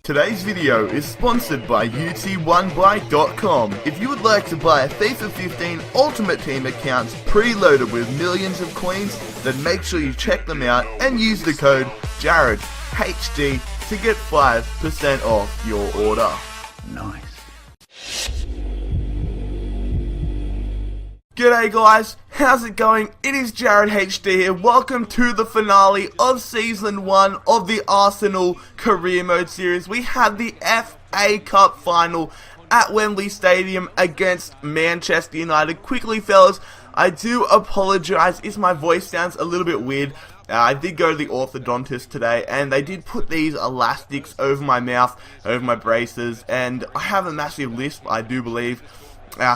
Today's video is sponsored by UT1Buy.com. If you would like to buy a FIFA 15 Ultimate Team accounts preloaded with millions of coins, then make sure you check them out and use the code JarradHD to get 5% off your order. Nice. G'day guys, how's it going? It is JarradHD here. Welcome to the finale of Season 1 of the Arsenal Career Mode series. We had the FA Cup final at Wembley Stadium against Manchester United. Quickly fellas, I do apologise if my voice sounds a little bit weird. I did go to the orthodontist today and they did put these elastics over my mouth, over my braces, and I have a massive lisp, I do believe.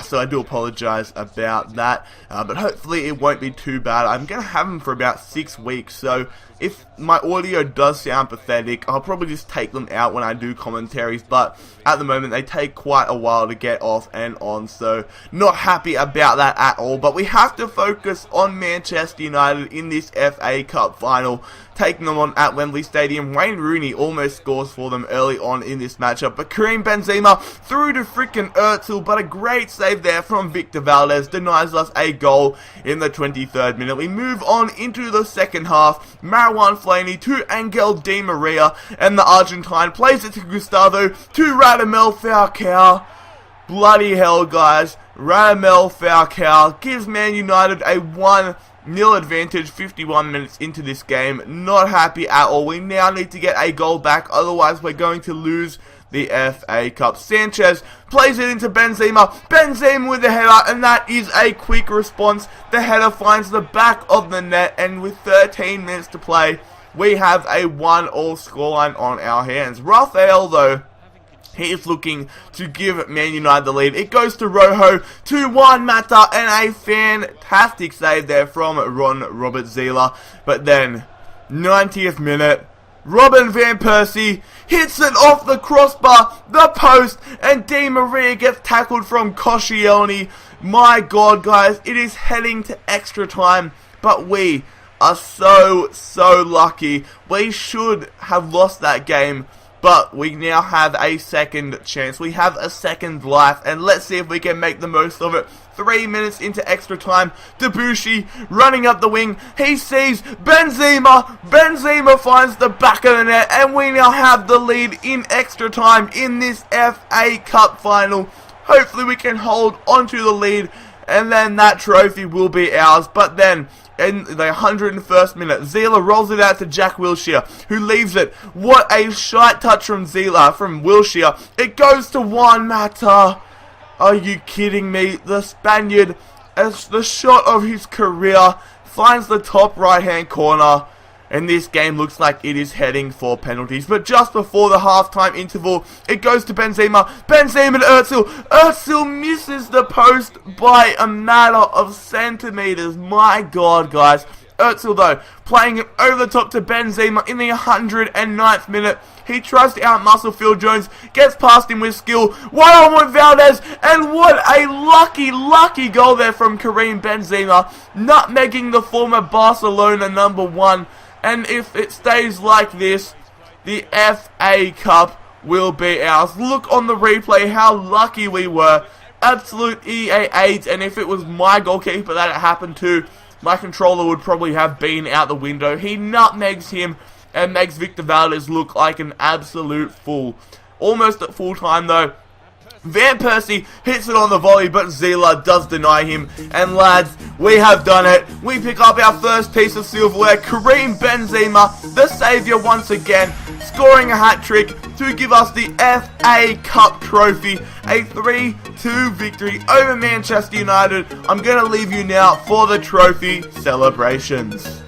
So I do apologise about that, but hopefully it won't be too bad. I'm going to have them for about 6 weeks, so if my audio does sound pathetic, I'll probably just take them out when I do commentaries, but at the moment they take quite a while to get off and on, so not happy about that at all. But we have to focus on Manchester United in this FA Cup final, taking them on at Wembley Stadium. Wayne Rooney almost scores for them early on in this matchup, but Karim Benzema through to frickin' Özil, but a great save there from Victor Valdez denies us a goal in the 23rd minute. We move on into the second half. Marwan Fellaini to Angel Di Maria, and the Argentine plays it to Gustavo to Radamel Falcao. Bloody hell guys, Radamel Falcao gives Man United a 1-0 advantage 51 minutes into this game. Not happy at all. We now need to get a goal back, otherwise we're going to lose the FA Cup. Sanchez plays it into Benzema. Benzema with the header, and that is a quick response. The header finds the back of the net, and with 13 minutes to play, we have a 1-1 scoreline on our hands. Rafael, though, he is looking to give Man United the lead. It goes to Rojo, to Juan Mata, and a fantastic save there from Robert Zieler. But then, 90th minute, Robin Van Persie hits it off the crossbar, the post, and Di Maria gets tackled from Koscielny. My god guys, it is heading to extra time, but we are so lucky. We should have lost that game, but we now have a second chance. We have a second life, and let's see if we can make the most of it. 3 minutes into extra time, Debuchy running up the wing. He sees Benzema. Benzema finds the back of the net, and we now have the lead in extra time in this FA Cup final. Hopefully we can hold onto the lead, and then that trophy will be ours. But then, in the 101st minute, Zieler rolls it out to Jack Wilshere, who leaves it. What a shite touch from Zieler, from Wilshere. It goes to Juan Mata. Are you kidding me? The Spaniard, as the shot of his career, finds the top right hand corner, and this game looks like it is heading for penalties. But just before the halftime interval, it goes to Benzema. Benzema to Özil. Özil misses the post by a matter of centimeters. My god, guys. Özil, though, playing it over the top to Benzema in the 109th minute. He tries to outmuscle Phil Jones, gets past him with skill. One-on-one with Valdez, and what a lucky goal there from Karim Benzema, nutmegging the former Barcelona #1. And if it stays like this, the FA Cup will be ours. Look on the replay how lucky we were. Absolute EA AIDS, and if it was my goalkeeper that it happened to, my controller would probably have been out the window. He nutmegs him and makes Victor Valdez look like an absolute fool. Almost at full time though, Van Persie hits it on the volley, but Zieler does deny him. And lads, we have done it. We pick up our first piece of silverware. Karim Benzema, the saviour once again, scoring a hat-trick to give us the FA Cup trophy. A 3-2 victory over Manchester United. I'm going to leave you now for the trophy celebrations.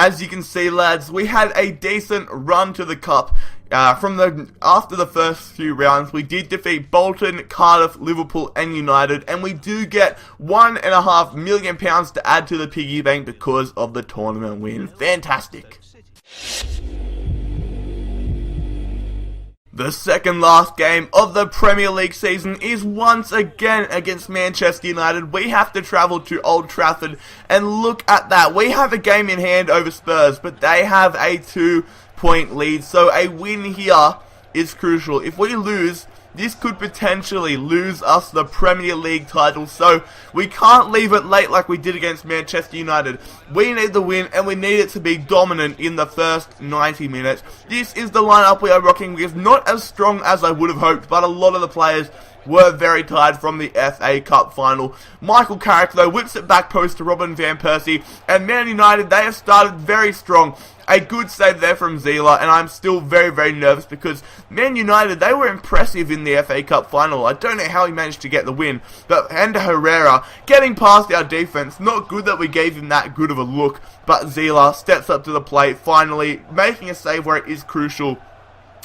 as you can see, lads, we had a decent run to the cup. After the first few rounds, we did defeat Bolton, Cardiff, Liverpool and United, and we do get £1.5 million to add to the piggy bank because of the tournament win. Fantastic. The second last game of the Premier League season is once again against Manchester United. We have to travel to Old Trafford, and look at that. We have a game in hand over Spurs, but they have a 2-point lead, so a win here is crucial. If we lose, this could potentially lose us the Premier League title, so we can't leave it late like we did against Manchester United. We need the win, and we need it to be dominant in the first 90 minutes. This is the lineup we are rocking with. Not as strong as I would have hoped, but a lot of the players were very tired from the FA Cup final. Michael Carrick, though, whips it back post to Robin Van Persie, and Man United, they have started very strong. A good save there from Zila, and I'm still very, very nervous because Man United, they were impressive in the FA Cup final. I don't know how he managed to get the win, but Ander Herrera getting past our defense. Not good that we gave him that good of a look, but Zila steps up to the plate, finally making a save where it is crucial.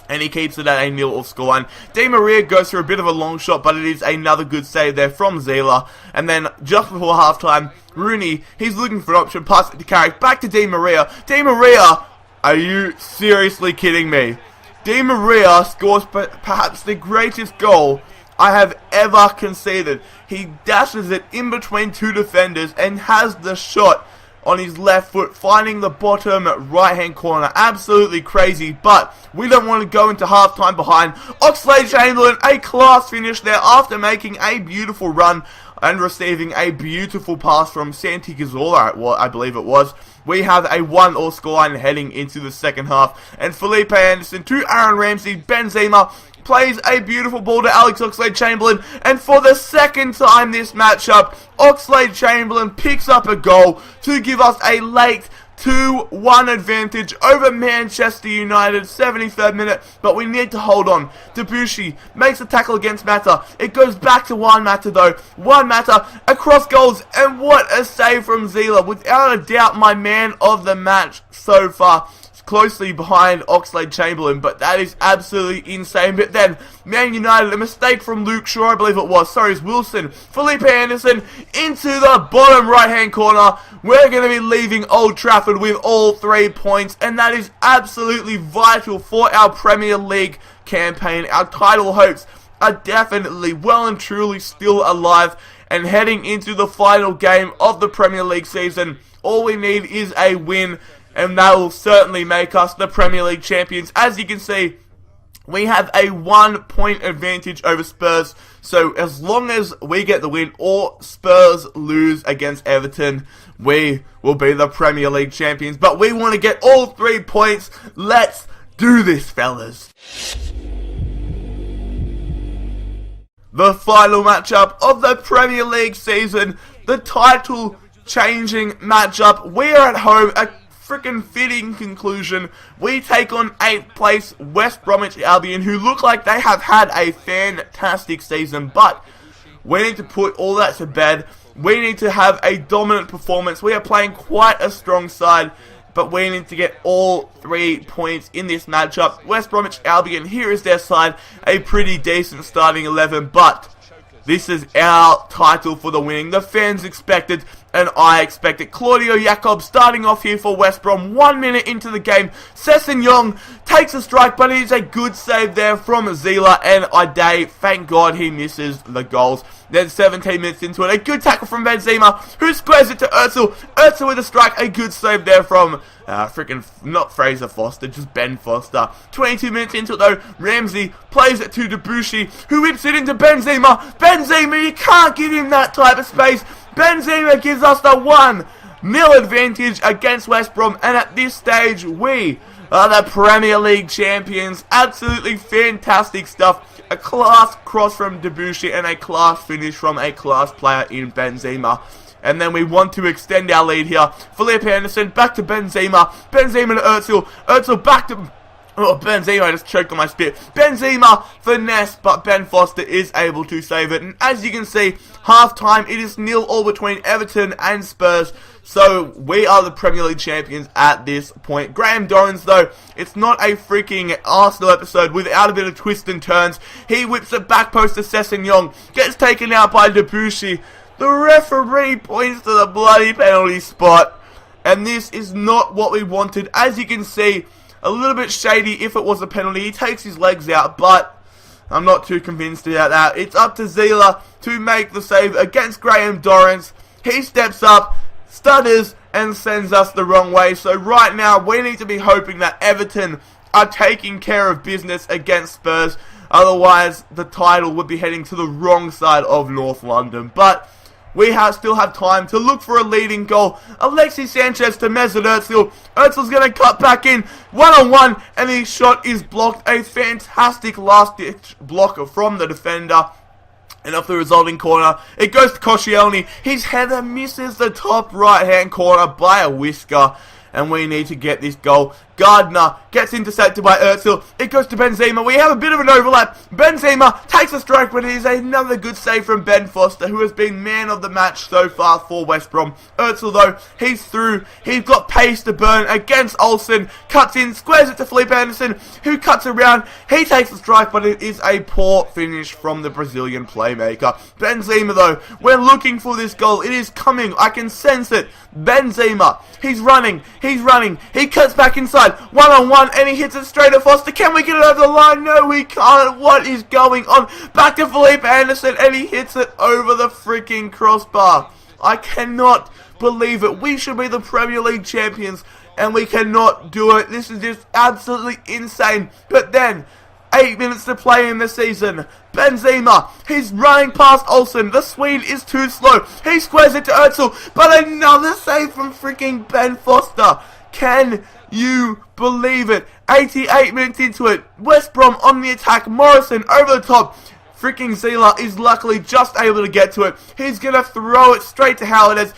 And he keeps it at a 0 off scoreline. Di Maria goes for a bit of a long shot, but it is another good save there from Zila. And then, just before halftime, Rooney, he's looking for an option, pass it to Carrick, back to Di Maria. Di Maria, are you seriously kidding me? Di Maria scores perhaps the greatest goal I have ever conceded. He dashes it in between two defenders and has the shot on his left foot, finding the bottom right hand corner. Absolutely crazy, but we don't want to go into halftime behind. Oxlade-Chamberlain, a class finish there after making a beautiful run and receiving a beautiful pass from Santi Cazorla, I believe it was. We have a 1-all scoreline heading into the second half, and Felipe Anderson to Aaron Ramsey. Benzema plays a beautiful ball to Alex Oxlade-Chamberlain, and for the second time this matchup, Oxlade-Chamberlain picks up a goal to give us a late 2-1 advantage over Manchester United, 73rd minute, but we need to hold on. Debussy makes a tackle against Mata. It goes back to Juan Mata though. Juan Mata across goals, and what a save from Zila. Without a doubt, my man of the match so far. Closely behind Oxlade-Chamberlain, but that is absolutely insane. But then, Man United, a mistake from Luke Shaw, I believe it was. Sorry, it's Wilson. Felipe Anderson into the bottom right-hand corner. We're going to be leaving Old Trafford with all 3 points, and that is absolutely vital for our Premier League campaign. Our title hopes are definitely well and truly still alive, and heading into the final game of the Premier League season, all we need is a win, and that will certainly make us the Premier League champions. As you can see, we have a 1-point advantage over Spurs. So as long as we get the win or Spurs lose against Everton, we will be the Premier League champions. But we want to get all 3 points. Let's do this, fellas. The final matchup of the Premier League season, the title changing matchup. We are at home, a freaking fitting conclusion. We take on 8th place West Bromwich Albion, who look like they have had a fantastic season, but we need to put all that to bed. We need to have a dominant performance. We are playing quite a strong side, but we need to get all 3 points in this matchup. West Bromwich Albion, here is their side, a pretty decent starting 11, but this is our title for the winning. The fans expected, and I expected. Claudio Jacob starting off here for West Brom. 1 minute into the game, Sessegnon takes a strike, but it is a good save there from Zila, and Ide, thank God he misses the goals. Then 17 minutes into it, a good tackle from Benzema, who squares it to Özil. Özil with a strike, a good save there from not Fraser Foster, just Ben Foster. 22 minutes into it though, Ramsey plays it to Debussy, who whips it into Benzema. Benzema, you can't give him that type of space. Benzema gives us the 1-0 advantage against West Brom, and at this stage, we are the Premier League champions. Absolutely fantastic stuff. A class cross from Debussy and a class finish from a class player in Benzema. And then we want to extend our lead here. Felipe Anderson back to Benzema. Benzema to Özil. Özil back to Oh, Benzema just choked on my spit. Benzema finesse, but Ben Foster is able to save it. And as you can see, half-time, it is 0-0 between Everton and Spurs. So, we are the Premier League champions at this point. Graham Dorrans, though, it's not a freaking Arsenal episode without a bit of twists and turns. He whips it back post to Sessegnon, gets taken out by Debussy. The referee points to the bloody penalty spot. And this is not what we wanted. As you can see, a little bit shady if it was a penalty. He takes his legs out, but I'm not too convinced about that. It's up to Zila to make the save against Graham Dorrans. He steps up, stutters, and sends us the wrong way. So right now, we need to be hoping that Everton are taking care of business against Spurs. Otherwise, the title would be heading to the wrong side of North London. But we still have time to look for a leading goal. Alexis Sanchez to Mesut Ozil. Ozil's going to cut back in, one-on-one, and his shot is blocked. A fantastic last-ditch blocker from the defender. And off the resulting corner, it goes to Koscielny. His header misses the top right-hand corner by a whisker. And we need to get this goal. Gardner gets intercepted by Ozil. It goes to Benzema. We have a bit of an overlap. Benzema takes a strike, but it is another good save from Ben Foster, who has been man of the match so far for West Brom. Ozil, though, he's through. He's got pace to burn against Olsen. Cuts in, squares it to Felipe Anderson, who cuts around. He takes the strike, but it is a poor finish from the Brazilian playmaker. Benzema, though, we're looking for this goal. It is coming. I can sense it. Benzema, he's running. He cuts back inside. One-on-one, and he hits it straight at Foster. Can we get it over the line? No, we can't. What is going on? Back to Felipe Anderson, and he hits it over the freaking crossbar. I cannot believe it. We should be the Premier League champions, and we cannot do it. This is just absolutely insane. But then, 8 minutes to play in the season. Benzema, he's running past Olsen. The Swede is too slow. He squares it to Ozil, but another save from freaking Ben Foster. Can you believe it? 88 minutes into it. West Brom on the attack. Morrison over the top. Freaking Zila is luckily just able to get to it. He's going to throw it straight to Hernandez.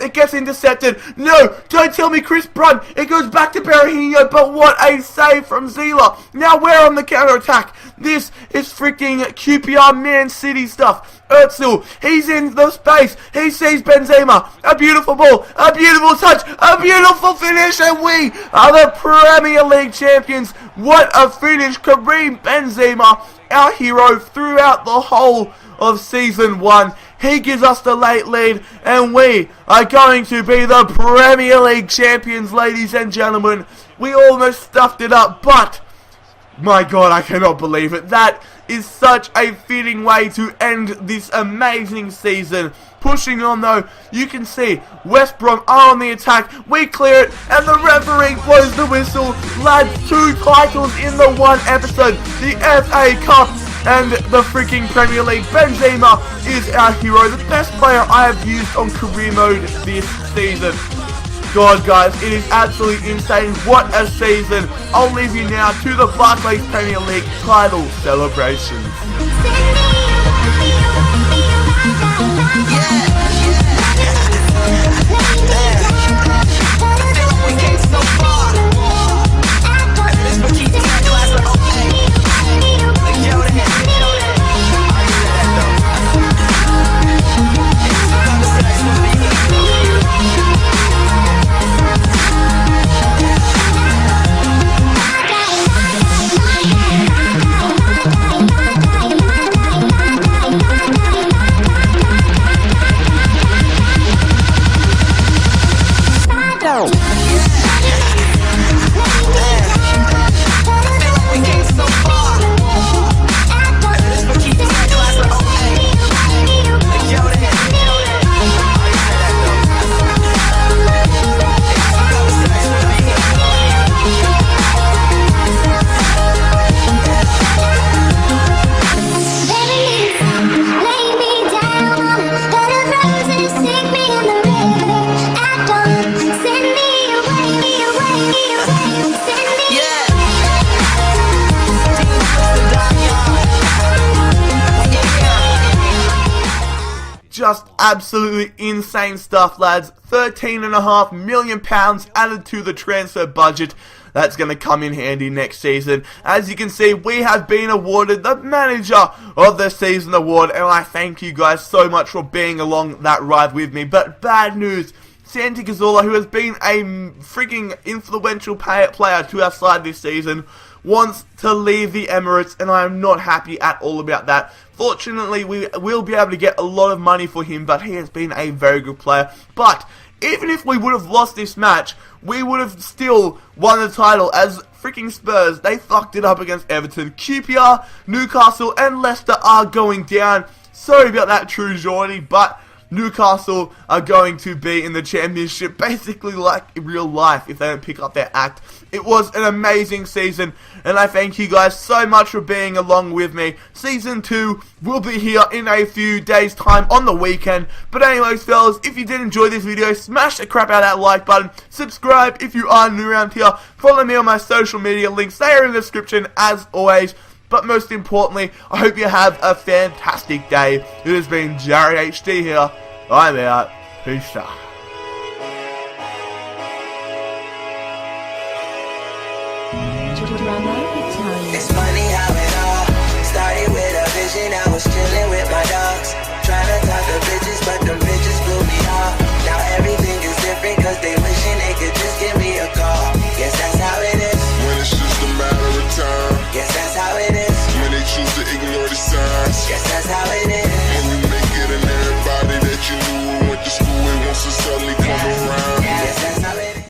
It gets intercepted. No, don't tell me Chris Brunt. It goes back to Berahino, but what a save from Zila. Now we're on the counter-attack. This is freaking QPR Man City stuff. Ozil, he's in the space. He sees Benzema. A beautiful ball, a beautiful touch, a beautiful finish, and we are the Premier League champions. What a finish. Karim Benzema, our hero throughout the whole of Season 1. He gives us the late lead, and we are going to be the Premier League champions, ladies and gentlemen. We almost stuffed it up, but my God, I cannot believe it. That is such a fitting way to end this amazing season. Pushing on, though, you can see West Brom are on the attack. We clear it, and the referee blows the whistle. Lads, 2 titles in the 1 episode. The FA Cup and the freaking Premier League. Benzema is our hero, the best player I have used on career mode this season. God, guys, it is absolutely insane. What a season. I'll leave you now to the Barclays Premier League title celebrations. Just absolutely insane stuff, lads. £13.5 million added to the transfer budget. that's going to come in handy next season. As you can see, we have been awarded the Manager of the Season award, and I thank you guys so much for being along that ride with me. But bad news, Santi Cazorla, who has been a freaking influential player to our side this season, wants to leave the Emirates, and I am not happy at all about that. Fortunately, we will be able to get a lot of money for him, but he has been a very good player. But even if we would have lost this match, we would have still won the title, as freaking Spurs, they fucked it up against Everton. QPR, Newcastle, and Leicester are going down. Sorry about that, True Jordy, but Newcastle are going to be in the championship basically like in real life if they don't pick up their act. It was an amazing season, and I thank you guys so much for being along with me. Season 2 will be here in a few days' time on the weekend. But anyways, fellas, if you did enjoy this video, smash the crap out of that like button. Subscribe if you are new around here. Follow me on my social media links. They are in the description as always. But most importantly, I hope you have a fantastic day. It has been JarradHD here. I'm out. Peace out.